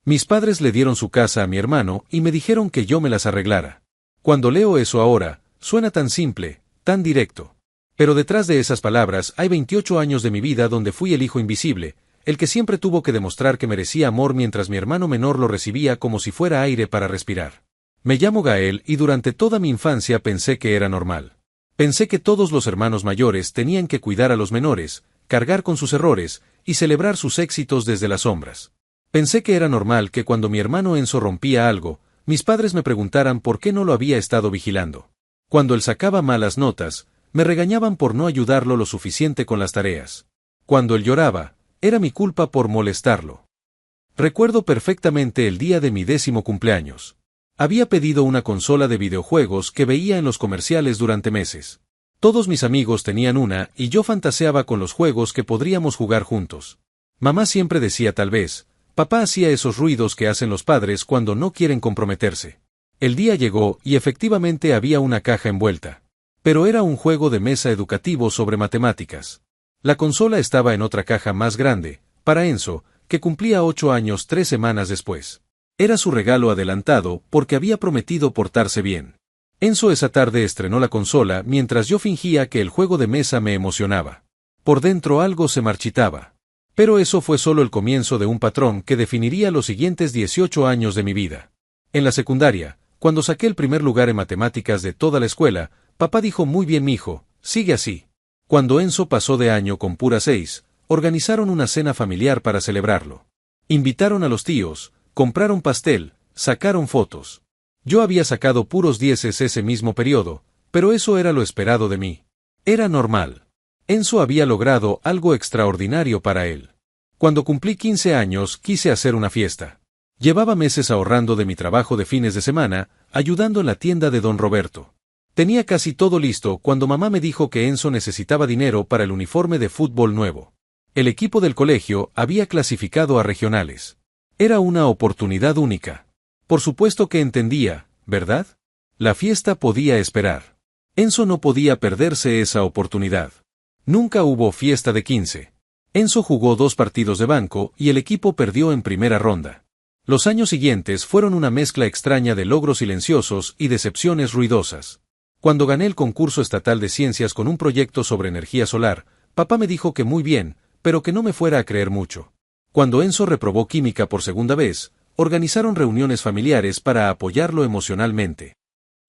Mis padres le dieron su casa a mi hermano y me dijeron que yo me las arreglara. Cuando leo eso ahora, suena tan simple, tan directo. Pero detrás de esas palabras hay 28 años de mi vida donde fui el hijo invisible, el que siempre tuvo que demostrar que merecía amor mientras mi hermano menor lo recibía como si fuera aire para respirar. Me llamo Gael y durante toda mi infancia pensé que era normal. Pensé que todos los hermanos mayores tenían que cuidar a los menores, cargar con sus errores y celebrar sus éxitos desde las sombras. Pensé que era normal que cuando mi hermano Enzo rompía algo, mis padres me preguntaran por qué no lo había estado vigilando. Cuando él sacaba malas notas, me regañaban por no ayudarlo lo suficiente con las tareas. Cuando él lloraba, era mi culpa por molestarlo. Recuerdo perfectamente el día de mi 10º cumpleaños. Había pedido una consola de videojuegos que veía en los comerciales durante meses. Todos mis amigos tenían una y yo fantaseaba con los juegos que podríamos jugar juntos. Mamá siempre decía tal vez, papá hacía esos ruidos que hacen los padres cuando no quieren comprometerse. El día llegó y efectivamente había una caja envuelta. Pero era un juego de mesa educativo sobre matemáticas. La consola estaba en otra caja más grande, para Enzo, que cumplía 8 años 3 semanas después. Era su regalo adelantado porque había prometido portarse bien. Enzo esa tarde estrenó la consola mientras yo fingía que el juego de mesa me emocionaba. Por dentro algo se marchitaba. Pero eso fue solo el comienzo de un patrón que definiría los siguientes 18 años de mi vida. En la secundaria, cuando saqué el primer lugar en matemáticas de toda la escuela, papá dijo muy bien mijo, sigue así. Cuando Enzo pasó de año con pura 6, organizaron una cena familiar para celebrarlo. Invitaron a los tíos, compraron pastel, sacaron fotos. Yo había sacado puros 10 ese mismo periodo, pero eso era lo esperado de mí. Era normal. Enzo había logrado algo extraordinario para él. Cuando cumplí 15 años quise hacer una fiesta. Llevaba meses ahorrando de mi trabajo de fines de semana, ayudando en la tienda de don Roberto. Tenía casi todo listo cuando mamá me dijo que Enzo necesitaba dinero para el uniforme de fútbol nuevo. El equipo del colegio había clasificado a regionales. Era una oportunidad única. Por supuesto que entendía, ¿verdad? La fiesta podía esperar. Enzo no podía perderse esa oportunidad. Nunca hubo fiesta de 15. Enzo jugó 2 partidos de banco y el equipo perdió en primera ronda. Los años siguientes fueron una mezcla extraña de logros silenciosos y decepciones ruidosas. Cuando gané el concurso estatal de ciencias con un proyecto sobre energía solar, papá me dijo que muy bien, pero que no me fuera a creer mucho. Cuando Enzo reprobó química por segunda vez, organizaron reuniones familiares para apoyarlo emocionalmente.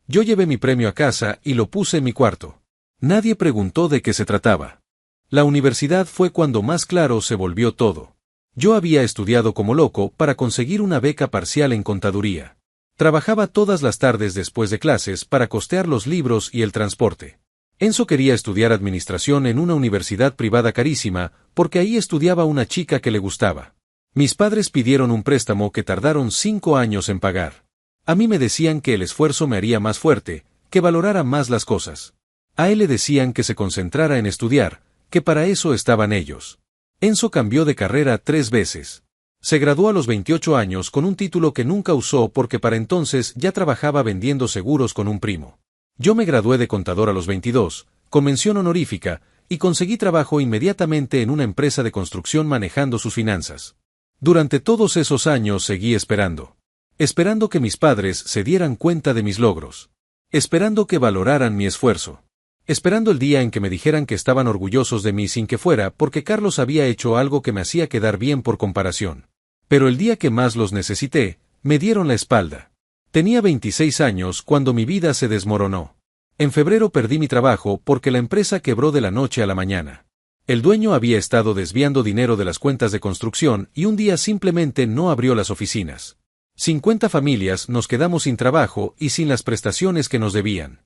Yo llevé mi premio a casa y lo puse en mi cuarto. Nadie preguntó de qué se trataba. La universidad fue cuando más claro se volvió todo. Yo había estudiado como loco para conseguir una beca parcial en contaduría. Trabajaba todas las tardes después de clases para costear los libros y el transporte. Enzo quería estudiar administración en una universidad privada carísima, porque ahí estudiaba una chica que le gustaba. Mis padres pidieron un préstamo que tardaron 5 años en pagar. A mí me decían que el esfuerzo me haría más fuerte, que valorara más las cosas. A él le decían que se concentrara en estudiar, que para eso estaban ellos. Enzo cambió de carrera 3 veces. Se graduó a los 28 años con un título que nunca usó porque para entonces ya trabajaba vendiendo seguros con un primo. Yo me gradué de contador a los 22, con mención honorífica, y conseguí trabajo inmediatamente en una empresa de construcción manejando sus finanzas. Durante todos esos años seguí esperando. Esperando que mis padres se dieran cuenta de mis logros. Esperando que valoraran mi esfuerzo. Esperando el día en que me dijeran que estaban orgullosos de mí sin que fuera porque Carlos había hecho algo que me hacía quedar bien por comparación. Pero el día que más los necesité, me dieron la espalda. Tenía 26 años cuando mi vida se desmoronó. En febrero perdí mi trabajo porque la empresa quebró de la noche a la mañana. El dueño había estado desviando dinero de las cuentas de construcción y un día simplemente no abrió las oficinas. 50 familias nos quedamos sin trabajo y sin las prestaciones que nos debían.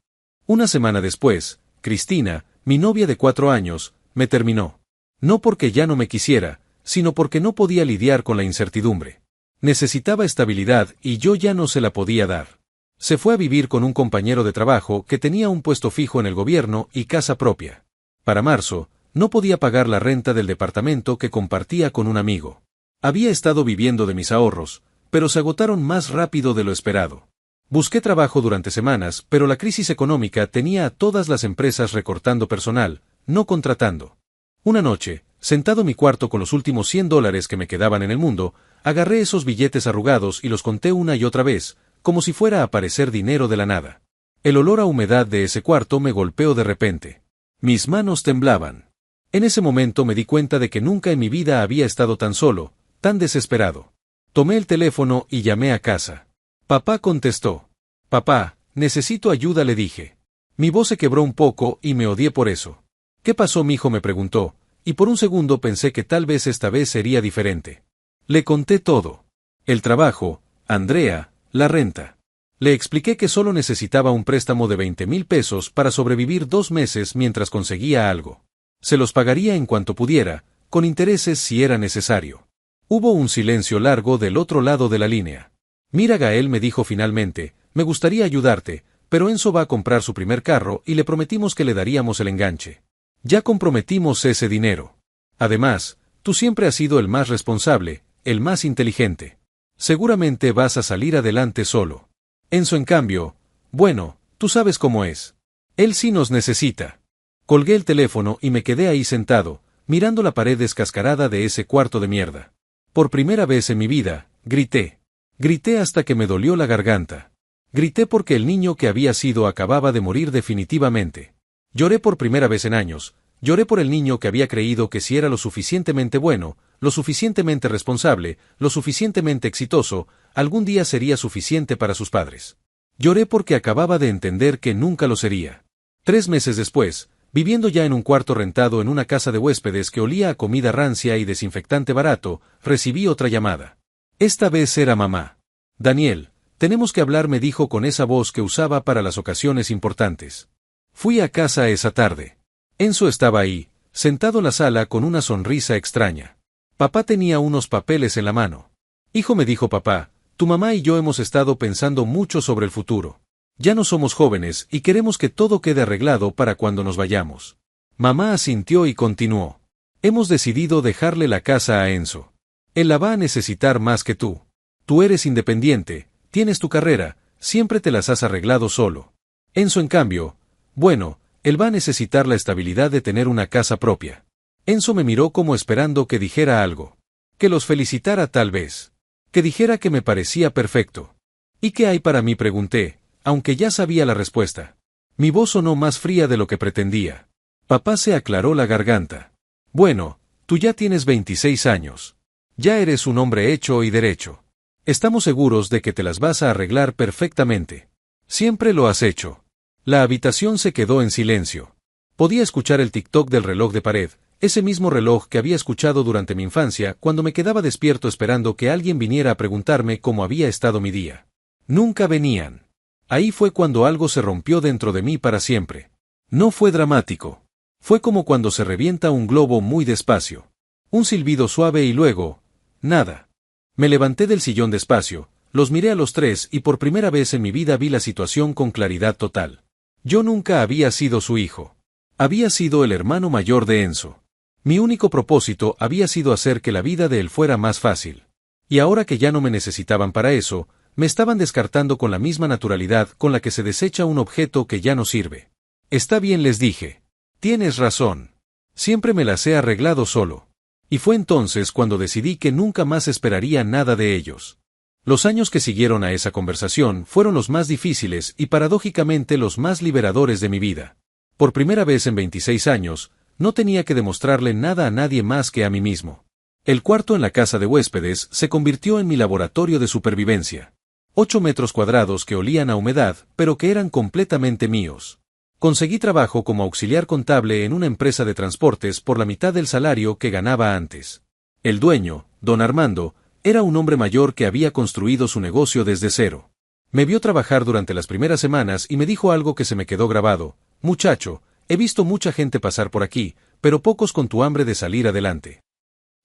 Una semana después, Cristina, mi novia de 4 años, me terminó. No porque ya no me quisiera, sino porque no podía lidiar con la incertidumbre. Necesitaba estabilidad y yo ya no se la podía dar. Se fue a vivir con un compañero de trabajo que tenía un puesto fijo en el gobierno y casa propia. Para marzo, no podía pagar la renta del departamento que compartía con un amigo. Había estado viviendo de mis ahorros, pero se agotaron más rápido de lo esperado. Busqué trabajo durante semanas, pero la crisis económica tenía a todas las empresas recortando personal, no contratando. Una noche, sentado en mi cuarto con los últimos $100 que me quedaban en el mundo, Agarré esos billetes arrugados y los conté una y otra vez, como si fuera a aparecer dinero de la nada. El olor a humedad de ese cuarto me golpeó de repente. Mis manos temblaban. En ese momento me di cuenta de que nunca en mi vida había estado tan solo, tan desesperado. Tomé el teléfono y llamé a casa. Papá contestó. Papá, necesito ayuda, le dije. Mi voz se quebró un poco y me odié por eso. ¿Qué pasó, mijo?, me preguntó, y por un segundo pensé que tal vez esta vez sería diferente. Le conté todo. El trabajo, Andrea, la renta. Le expliqué que solo necesitaba un préstamo de 20,000 pesos para sobrevivir 2 meses mientras conseguía algo. Se los pagaría en cuanto pudiera, con intereses si era necesario. Hubo un silencio largo del otro lado de la línea. Mira, Gael, me dijo finalmente, me gustaría ayudarte, pero Enzo va a comprar su primer carro y le prometimos que le daríamos el enganche. Ya comprometimos ese dinero. Además, tú siempre has sido el más responsable, el más inteligente. Seguramente vas a salir adelante solo. Enzo, en cambio, bueno, tú sabes cómo es. Él sí nos necesita. Colgué el teléfono y me quedé ahí sentado, mirando la pared descascarada de ese cuarto de mierda. Por primera vez en mi vida, grité. Grité hasta que me dolió la garganta. Grité porque el niño que había sido acababa de morir definitivamente. Lloré por primera vez en años. Lloré por el niño que había creído que si era lo suficientemente bueno, lo suficientemente responsable, lo suficientemente exitoso, algún día sería suficiente para sus padres. Lloré porque acababa de entender que nunca lo sería. 3 meses después, viviendo ya en un cuarto rentado en una casa de huéspedes que olía a comida rancia y desinfectante barato, recibí otra llamada. Esta vez era mamá. Daniel, tenemos que hablar, me dijo con esa voz que usaba para las ocasiones importantes. Fui a casa esa tarde. Enzo estaba ahí, sentado en la sala con una sonrisa extraña. Papá tenía unos papeles en la mano. Hijo, me dijo papá, tu mamá y yo hemos estado pensando mucho sobre el futuro. Ya no somos jóvenes y queremos que todo quede arreglado para cuando nos vayamos. Mamá asintió y continuó. Hemos decidido dejarle la casa a Enzo. Él la va a necesitar más que tú. Tú eres independiente, tienes tu carrera, siempre te las has arreglado solo. Enzo, en cambio, bueno, él va a necesitar la estabilidad de tener una casa propia. Enzo me miró como esperando que dijera algo. Que los felicitara tal vez. Que dijera que me parecía perfecto. ¿Y qué hay para mí?, pregunté, aunque ya sabía la respuesta. Mi voz sonó más fría de lo que pretendía. Papá se aclaró la garganta. Bueno, tú ya tienes 26 años. Ya eres un hombre hecho y derecho. Estamos seguros de que te las vas a arreglar perfectamente. Siempre lo has hecho. La habitación se quedó en silencio. Podía escuchar el tic-toc del reloj de pared, ese mismo reloj que había escuchado durante mi infancia cuando me quedaba despierto esperando que alguien viniera a preguntarme cómo había estado mi día. Nunca venían. Ahí fue cuando algo se rompió dentro de mí para siempre. No fue dramático. Fue como cuando se revienta un globo muy despacio. Un silbido suave y luego, nada. Me levanté del sillón despacio, los miré a los tres y por primera vez en mi vida vi la situación con claridad total. Yo nunca había sido su hijo. Había sido el hermano mayor de Enzo. Mi único propósito había sido hacer que la vida de él fuera más fácil. Y ahora que ya no me necesitaban para eso, me estaban descartando con la misma naturalidad con la que se desecha un objeto que ya no sirve. Está bien, les dije. Tienes razón. Siempre me las he arreglado solo. Y fue entonces cuando decidí que nunca más esperaría nada de ellos. Los años que siguieron a esa conversación fueron los más difíciles y paradójicamente los más liberadores de mi vida. Por primera vez en 26 años, no tenía que demostrarle nada a nadie más que a mí mismo. El cuarto en la casa de huéspedes se convirtió en mi laboratorio de supervivencia. 8 metros cuadrados que olían a humedad, pero que eran completamente míos. Conseguí trabajo como auxiliar contable en una empresa de transportes por la mitad del salario que ganaba antes. El dueño, don Armando, era un hombre mayor que había construido su negocio desde cero. Me vio trabajar durante las primeras semanas y me dijo algo que se me quedó grabado. Muchacho, he visto mucha gente pasar por aquí, pero pocos con tu hambre de salir adelante.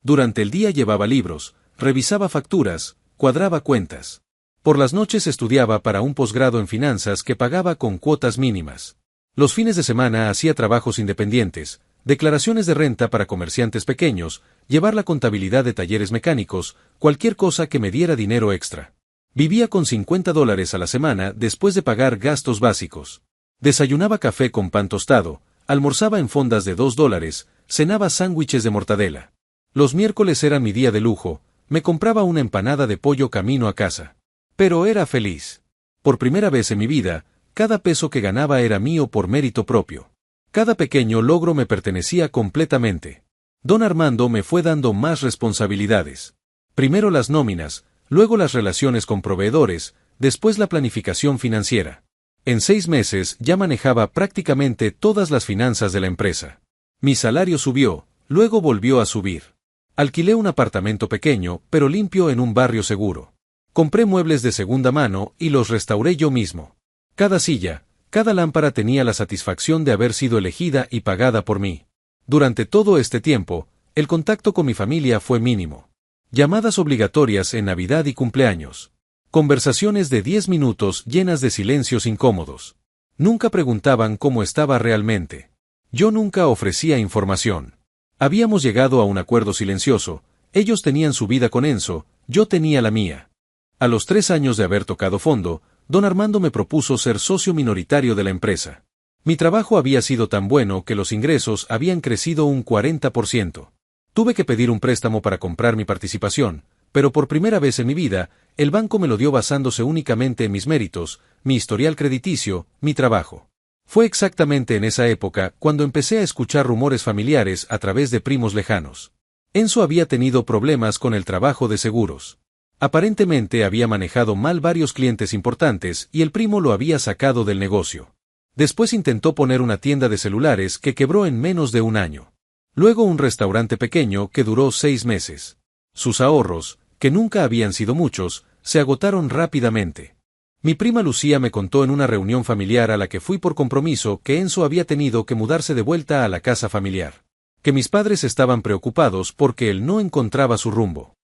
Durante el día llevaba libros, revisaba facturas, cuadraba cuentas. Por las noches estudiaba para un posgrado en finanzas que pagaba con cuotas mínimas. Los fines de semana hacía trabajos independientes, declaraciones de renta para comerciantes pequeños, llevar la contabilidad de talleres mecánicos, cualquier cosa que me diera dinero extra. Vivía con $50 a la semana después de pagar gastos básicos. Desayunaba café con pan tostado, almorzaba en fondas de $2, cenaba sándwiches de mortadela. Los miércoles eran mi día de lujo, me compraba una empanada de pollo camino a casa. Pero era feliz. Por primera vez en mi vida, cada peso que ganaba era mío por mérito propio. Cada pequeño logro me pertenecía completamente. Don Armando me fue dando más responsabilidades. Primero las nóminas, luego las relaciones con proveedores, después la planificación financiera. En 6 meses ya manejaba prácticamente todas las finanzas de la empresa. Mi salario subió, luego volvió a subir. Alquilé un apartamento pequeño, pero limpio en un barrio seguro. Compré muebles de segunda mano y los restauré yo mismo. Cada silla, cada lámpara tenía la satisfacción de haber sido elegida y pagada por mí. Durante todo este tiempo, el contacto con mi familia fue mínimo. Llamadas obligatorias en Navidad y cumpleaños. Conversaciones de 10 minutos llenas de silencios incómodos. Nunca preguntaban cómo estaba realmente. Yo nunca ofrecía información. Habíamos llegado a un acuerdo silencioso, ellos tenían su vida con Enzo, yo tenía la mía. A los 3 años de haber tocado fondo, don Armando me propuso ser socio minoritario de la empresa. Mi trabajo había sido tan bueno que los ingresos habían crecido un 40%. Tuve que pedir un préstamo para comprar mi participación, pero por primera vez en mi vida, el banco me lo dio basándose únicamente en mis méritos, mi historial crediticio, mi trabajo. Fue exactamente en esa época cuando empecé a escuchar rumores familiares a través de primos lejanos. Enzo había tenido problemas con el trabajo de seguros. Aparentemente había manejado mal varios clientes importantes y el primo lo había sacado del negocio. Después intentó poner una tienda de celulares que quebró en menos de un año. Luego un restaurante pequeño que duró 6 meses. Sus ahorros, que nunca habían sido muchos, se agotaron rápidamente. Mi prima Lucía me contó en una reunión familiar a la que fui por compromiso que Enzo había tenido que mudarse de vuelta a la casa familiar. Que mis padres estaban preocupados porque él no encontraba su rumbo.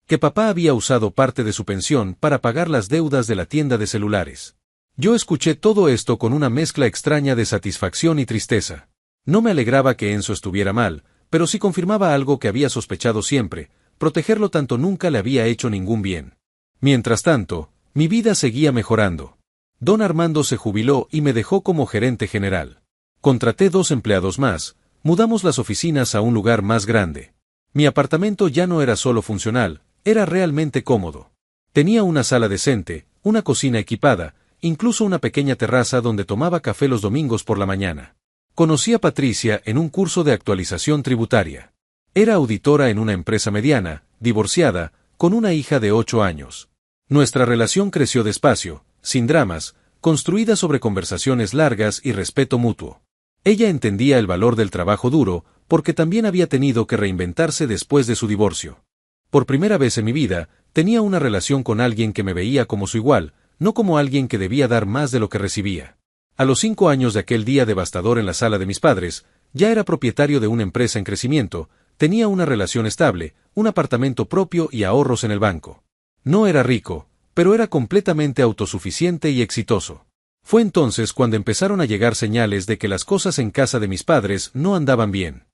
Que papá había usado parte de su pensión para pagar las deudas de la tienda de celulares. Yo escuché todo esto con una mezcla extraña de satisfacción y tristeza. No me alegraba que Enzo estuviera mal, pero sí confirmaba algo que había sospechado siempre: protegerlo tanto nunca le había hecho ningún bien. Mientras tanto, mi vida seguía mejorando. Don Armando se jubiló y me dejó como gerente general. Contraté 2 empleados más, mudamos las oficinas a un lugar más grande. Mi apartamento ya no era solo funcional, era realmente cómodo. Tenía una sala decente, una cocina equipada, incluso una pequeña terraza donde tomaba café los domingos por la mañana. Conocí a Patricia en un curso de actualización tributaria. Era auditora en una empresa mediana, divorciada, con una hija de 8 años. Nuestra relación creció despacio, sin dramas, construida sobre conversaciones largas y respeto mutuo. Ella entendía el valor del trabajo duro, porque también había tenido que reinventarse después de su divorcio. Por primera vez en mi vida, tenía una relación con alguien que me veía como su igual, no como alguien que debía dar más de lo que recibía. A los 5 años de aquel día devastador en la sala de mis padres, ya era propietario de una empresa en crecimiento, tenía una relación estable, un apartamento propio y ahorros en el banco. No era rico, pero era completamente autosuficiente y exitoso. Fue entonces cuando empezaron a llegar señales de que las cosas en casa de mis padres no andaban bien.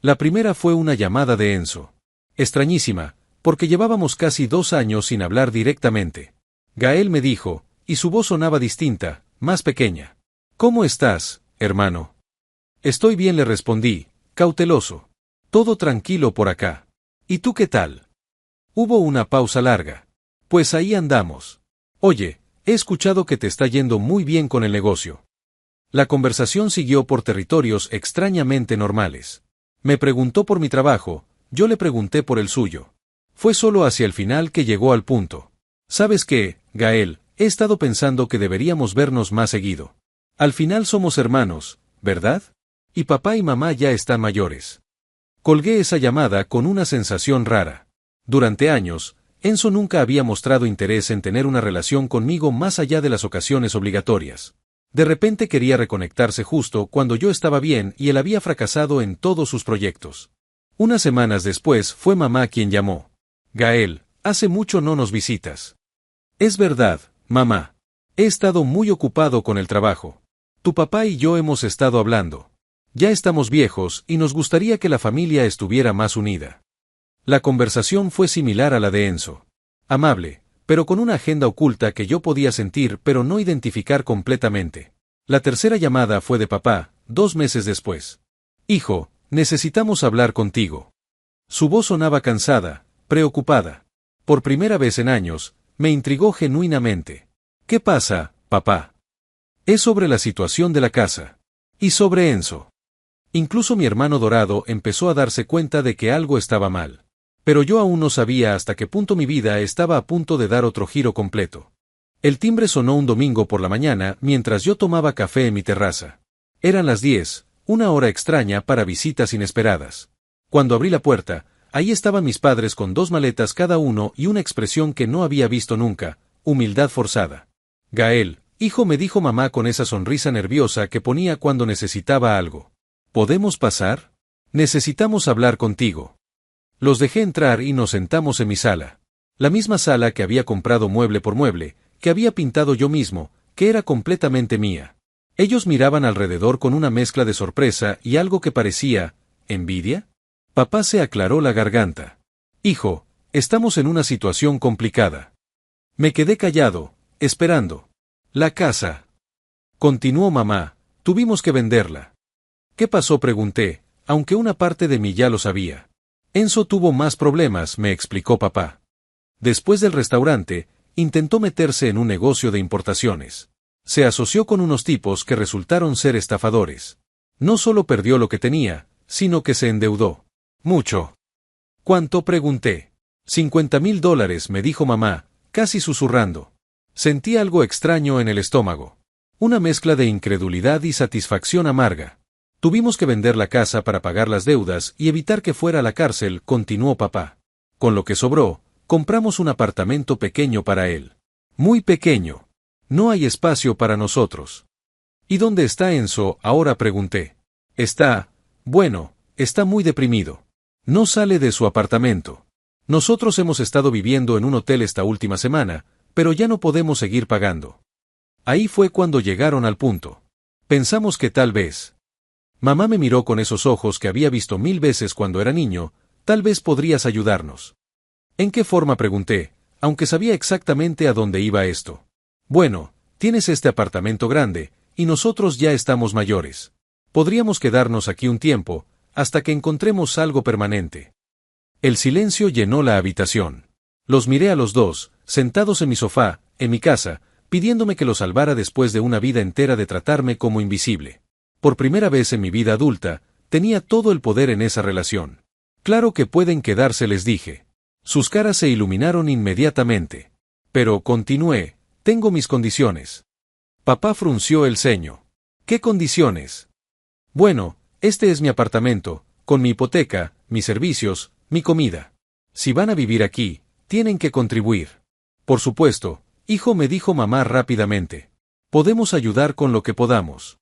La primera fue una llamada de Enzo. Extrañísima, porque llevábamos casi 2 años sin hablar directamente. Gael me dijo, y su voz sonaba distinta, más pequeña. ¿Cómo estás, hermano? Estoy bien, le respondí, cauteloso. Todo tranquilo por acá. ¿Y tú qué tal? Hubo una pausa larga. Pues ahí andamos. Oye, he escuchado que te está yendo muy bien con el negocio. La conversación siguió por territorios extrañamente normales. Me preguntó por mi trabajo, yo le pregunté por el suyo. Fue solo hacia el final que llegó al punto. ¿Sabes qué, Gael? He estado pensando que deberíamos vernos más seguido. Al final somos hermanos, ¿verdad? Y papá y mamá ya están mayores. Colgué esa llamada con una sensación rara. Durante años, Enzo nunca había mostrado interés en tener una relación conmigo más allá de las ocasiones obligatorias. De repente quería reconectarse justo cuando yo estaba bien y él había fracasado en todos sus proyectos. Unas semanas después fue mamá quien llamó. Gael, hace mucho no nos visitas. Es verdad, mamá. He estado muy ocupado con el trabajo. Tu papá y yo hemos estado hablando. Ya estamos viejos y nos gustaría que la familia estuviera más unida. La conversación fue similar a la de Enzo. Amable, pero con una agenda oculta que yo podía sentir pero no identificar completamente. La tercera llamada fue de papá, 2 meses después. Hijo, necesitamos hablar contigo. Su voz sonaba cansada, preocupada. Por primera vez en años, me intrigó genuinamente. ¿Qué pasa, papá? Es sobre la situación de la casa. Y sobre Enzo. Incluso mi hermano Dorado empezó a darse cuenta de que algo estaba mal. Pero yo aún no sabía hasta qué punto mi vida estaba a punto de dar otro giro completo. El timbre sonó un domingo por la mañana mientras yo tomaba café en mi terraza. Eran las 10, una hora extraña para visitas inesperadas. Cuando abrí la puerta, ahí estaban mis padres con 2 maletas cada uno y una expresión que no había visto nunca, humildad forzada. Gael, hijo, me dijo mamá con esa sonrisa nerviosa que ponía cuando necesitaba algo. ¿Podemos pasar? Necesitamos hablar contigo. Los dejé entrar y nos sentamos en mi sala. La misma sala que había comprado mueble por mueble, que había pintado yo mismo, que era completamente mía. Ellos miraban alrededor con una mezcla de sorpresa y algo que parecía, ¿envidia? Papá se aclaró la garganta. Hijo, estamos en una situación complicada. Me quedé callado, esperando. La casa. Continuó mamá, tuvimos que venderla. ¿Qué pasó? Pregunté, aunque una parte de mí ya lo sabía. Enzo tuvo más problemas, me explicó papá. Después del restaurante, intentó meterse en un negocio de importaciones. Se asoció con unos tipos que resultaron ser estafadores. No solo perdió lo que tenía, sino que se endeudó. Mucho. ¿Cuánto? Pregunté. $50,000, me dijo mamá, casi susurrando. Sentí algo extraño en el estómago. Una mezcla de incredulidad y satisfacción amarga. Tuvimos que vender la casa para pagar las deudas y evitar que fuera a la cárcel, continuó papá. Con lo que sobró, compramos un apartamento pequeño para él. Muy pequeño. No hay espacio para nosotros. ¿Y dónde está Enzo ahora? Pregunté. Bueno, está muy deprimido. No sale de su apartamento. Nosotros hemos estado viviendo en un hotel esta última semana, pero ya no podemos seguir pagando. Ahí fue cuando llegaron al punto. Pensamos que tal vez. Mamá me miró con esos ojos que había visto 1000 veces cuando era niño, tal vez podrías ayudarnos. ¿En qué forma? Pregunté, aunque sabía exactamente a dónde iba esto. Bueno, tienes este apartamento grande, y nosotros ya estamos mayores. Podríamos quedarnos aquí un tiempo, hasta que encontremos algo permanente. El silencio llenó la habitación. Los miré a los dos, sentados en mi sofá, en mi casa, pidiéndome que los salvara después de una vida entera de tratarme como invisible. Por primera vez en mi vida adulta, tenía todo el poder en esa relación. Claro que pueden quedarse, les dije. Sus caras se iluminaron inmediatamente. Pero continué, tengo mis condiciones. Papá frunció el ceño. ¿Qué condiciones? Bueno, este es mi apartamento, con mi hipoteca, mis servicios, mi comida. Si van a vivir aquí, tienen que contribuir. Por supuesto, hijo, me dijo mamá rápidamente. Podemos ayudar con lo que podamos.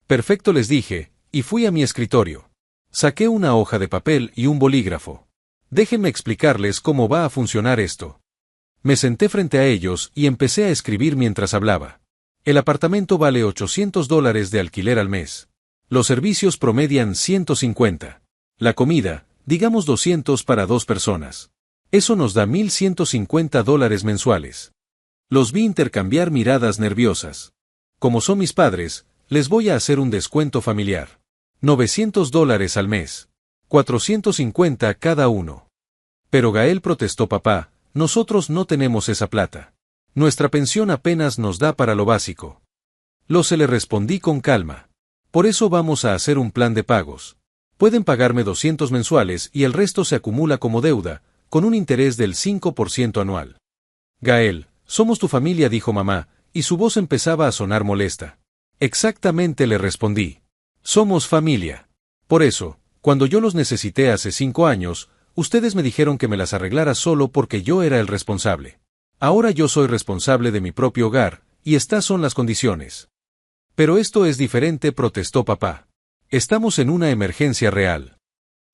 Perfecto, les dije, y fui a mi escritorio. Saqué una hoja de papel y un bolígrafo. Déjenme explicarles cómo va a funcionar esto. Me senté frente a ellos y empecé a escribir mientras hablaba. El apartamento vale $800 de alquiler al mes. Los servicios promedian 150. La comida, digamos 200 para 2 personas. Eso nos da $1,150 mensuales. Los vi intercambiar miradas nerviosas. Como son mis padres, les voy a hacer un descuento familiar. $900 al mes. 450 cada uno. Pero Gael, protestó papá, nosotros no tenemos esa plata. Nuestra pensión apenas nos da para lo básico. Se le respondí con calma. Por eso vamos a hacer un plan de pagos. Pueden pagarme 200 mensuales y el resto se acumula como deuda, con un interés del 5% anual. Gael, somos tu familia, dijo mamá, y su voz empezaba a sonar molesta. Exactamente, le respondí. Somos familia. Por eso, cuando yo los necesité hace 5 años, ustedes me dijeron que me las arreglara solo porque yo era el responsable. Ahora yo soy responsable de mi propio hogar, y estas son las condiciones. Pero esto es diferente, protestó papá. Estamos en una emergencia real.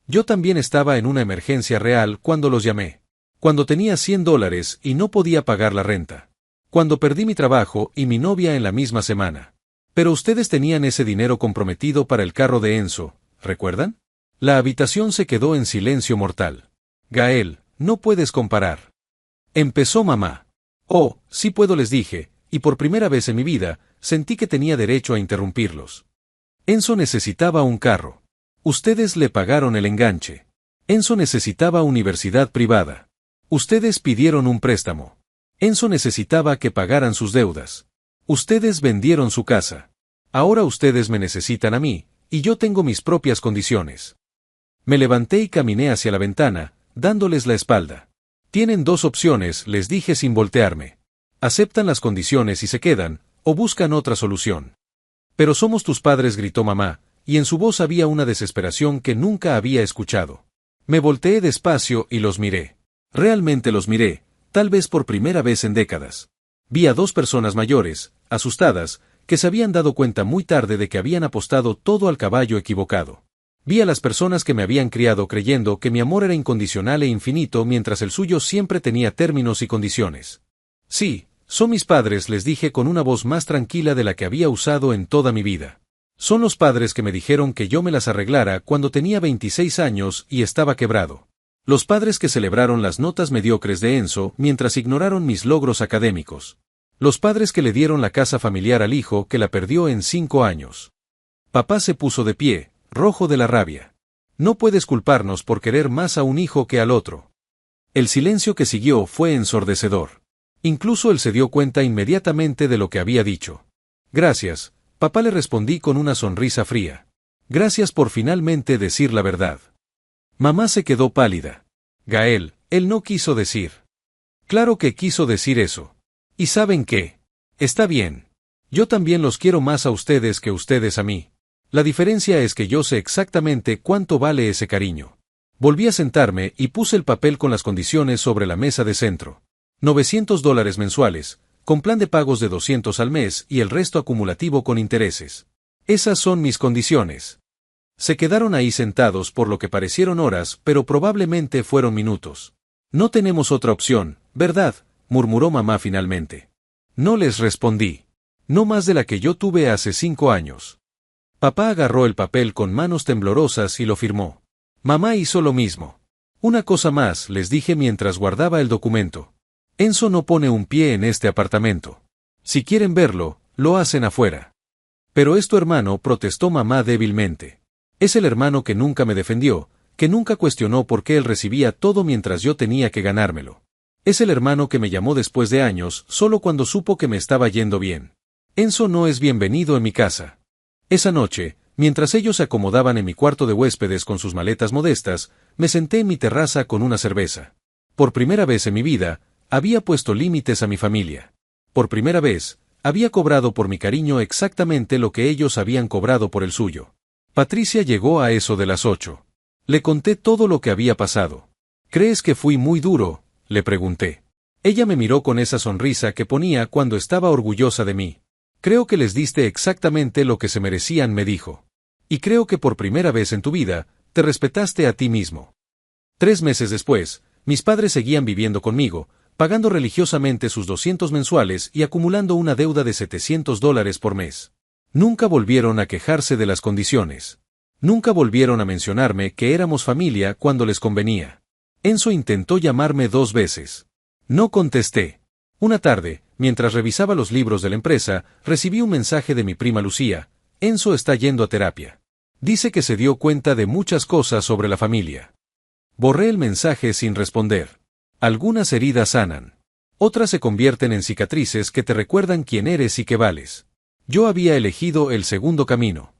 Yo también estaba en una emergencia real cuando los llamé. Cuando tenía $100 y no podía pagar la renta. Cuando perdí mi trabajo y mi novia en la misma semana. Pero ustedes tenían ese dinero comprometido para el carro de Enzo, ¿recuerdan? La habitación se quedó en silencio mortal. Gael, no puedes comparar. Empezó mamá. Oh, sí puedo, les dije, y por primera vez en mi vida, sentí que tenía derecho a interrumpirlos. Enzo necesitaba un carro. Ustedes le pagaron el enganche. Enzo necesitaba universidad privada. Ustedes pidieron un préstamo. Enzo necesitaba que pagaran sus deudas. Ustedes vendieron su casa. Ahora ustedes me necesitan a mí, y yo tengo mis propias condiciones. Me levanté y caminé hacia la ventana, dándoles la espalda. Tienen dos opciones, les dije sin voltearme. Aceptan las condiciones y se quedan, o buscan otra solución. Pero somos tus padres, gritó mamá, y en su voz había una desesperación que nunca había escuchado. Me volteé despacio y los miré. Realmente los miré, tal vez por primera vez en décadas. Vi a dos personas mayores, asustadas, que se habían dado cuenta muy tarde de que habían apostado todo al caballo equivocado. Vi a las personas que me habían criado creyendo que mi amor era incondicional e infinito mientras el suyo siempre tenía términos y condiciones. Sí, son mis padres, les dije con una voz más tranquila de la que había usado en toda mi vida. Son los padres que me dijeron que yo me las arreglara cuando tenía 26 años y estaba quebrado. Los padres que celebraron las notas mediocres de Enzo mientras ignoraron mis logros académicos. Los padres que le dieron la casa familiar al hijo que la perdió en 5 años. Papá se puso de pie, rojo de la rabia. No puedes culparnos por querer más a un hijo que al otro. El silencio que siguió fue ensordecedor. Incluso él se dio cuenta inmediatamente de lo que había dicho. Gracias, papá, le respondí con una sonrisa fría. Gracias por finalmente decir la verdad. Mamá se quedó pálida. Gael, él no quiso decir. Claro que quiso decir eso. ¿Y saben qué? Está bien. Yo también los quiero más a ustedes que ustedes a mí. La diferencia es que yo sé exactamente cuánto vale ese cariño. Volví a sentarme y puse el papel con las condiciones sobre la mesa de centro. $900 mensuales, con plan de pagos de 200 al mes y el resto acumulativo con intereses. Esas son mis condiciones. Se quedaron ahí sentados por lo que parecieron horas, pero probablemente fueron minutos. No tenemos otra opción, ¿verdad?, murmuró mamá finalmente. No les respondí. No más de la que yo tuve hace 5 años. Papá agarró el papel con manos temblorosas y lo firmó. Mamá hizo lo mismo. Una cosa más, les dije mientras guardaba el documento. Enzo no pone un pie en este apartamento. Si quieren verlo, lo hacen afuera. Pero es tu hermano, protestó mamá débilmente. Es el hermano que nunca me defendió, que nunca cuestionó por qué él recibía todo mientras yo tenía que ganármelo. Es el hermano que me llamó después de años, solo cuando supo que me estaba yendo bien. Enzo no es bienvenido en mi casa. Esa noche, mientras ellos se acomodaban en mi cuarto de huéspedes con sus maletas modestas, me senté en mi terraza con una cerveza. Por primera vez en mi vida, había puesto límites a mi familia. Por primera vez, había cobrado por mi cariño exactamente lo que ellos habían cobrado por el suyo. Patricia llegó a eso de las 8. Le conté todo lo que había pasado. ¿Crees que fui muy duro?, le pregunté. Ella me miró con esa sonrisa que ponía cuando estaba orgullosa de mí. Creo que les diste exactamente lo que se merecían, me dijo. Y creo que por primera vez en tu vida, te respetaste a ti mismo. 3 meses después, mis padres seguían viviendo conmigo, pagando religiosamente sus 200 mensuales y acumulando una deuda de $700 por mes. Nunca volvieron a quejarse de las condiciones. Nunca volvieron a mencionarme que éramos familia cuando les convenía. Enzo intentó llamarme 2 veces. No contesté. Una tarde, mientras revisaba los libros de la empresa, recibí un mensaje de mi prima Lucía. Enzo está yendo a terapia. Dice que se dio cuenta de muchas cosas sobre la familia. Borré el mensaje sin responder. Algunas heridas sanan. Otras se convierten en cicatrices que te recuerdan quién eres y qué vales. Yo había elegido el segundo camino.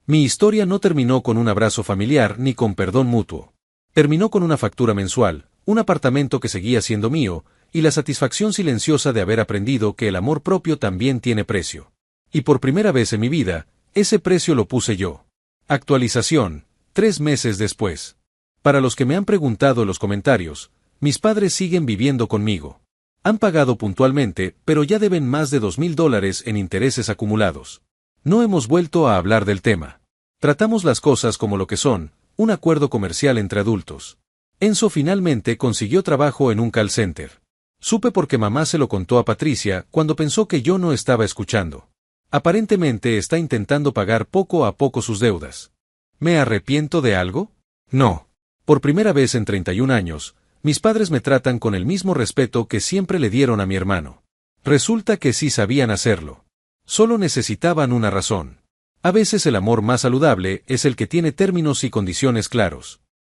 Mi historia no terminó con un abrazo familiar ni con perdón mutuo. Terminó con una factura mensual, un apartamento que seguía siendo mío, y la satisfacción silenciosa de haber aprendido que el amor propio también tiene precio. Y por primera vez en mi vida, ese precio lo puse yo. Actualización, 3 meses después. Para los que me han preguntado en los comentarios, mis padres siguen viviendo conmigo. Han pagado puntualmente, pero ya deben más de $2,000 en intereses acumulados. No hemos vuelto a hablar del tema. Tratamos las cosas como lo que son, un acuerdo comercial entre adultos. Enzo finalmente consiguió trabajo en un call center. Supe porque mamá se lo contó a Patricia cuando pensó que yo no estaba escuchando. Aparentemente está intentando pagar poco a poco sus deudas. ¿Me arrepiento de algo? No. Por primera vez en 31 años, mis padres me tratan con el mismo respeto que siempre le dieron a mi hermano. Resulta que sí sabían hacerlo. Solo necesitaban una razón. A veces el amor más saludable es el que tiene términos y condiciones claros.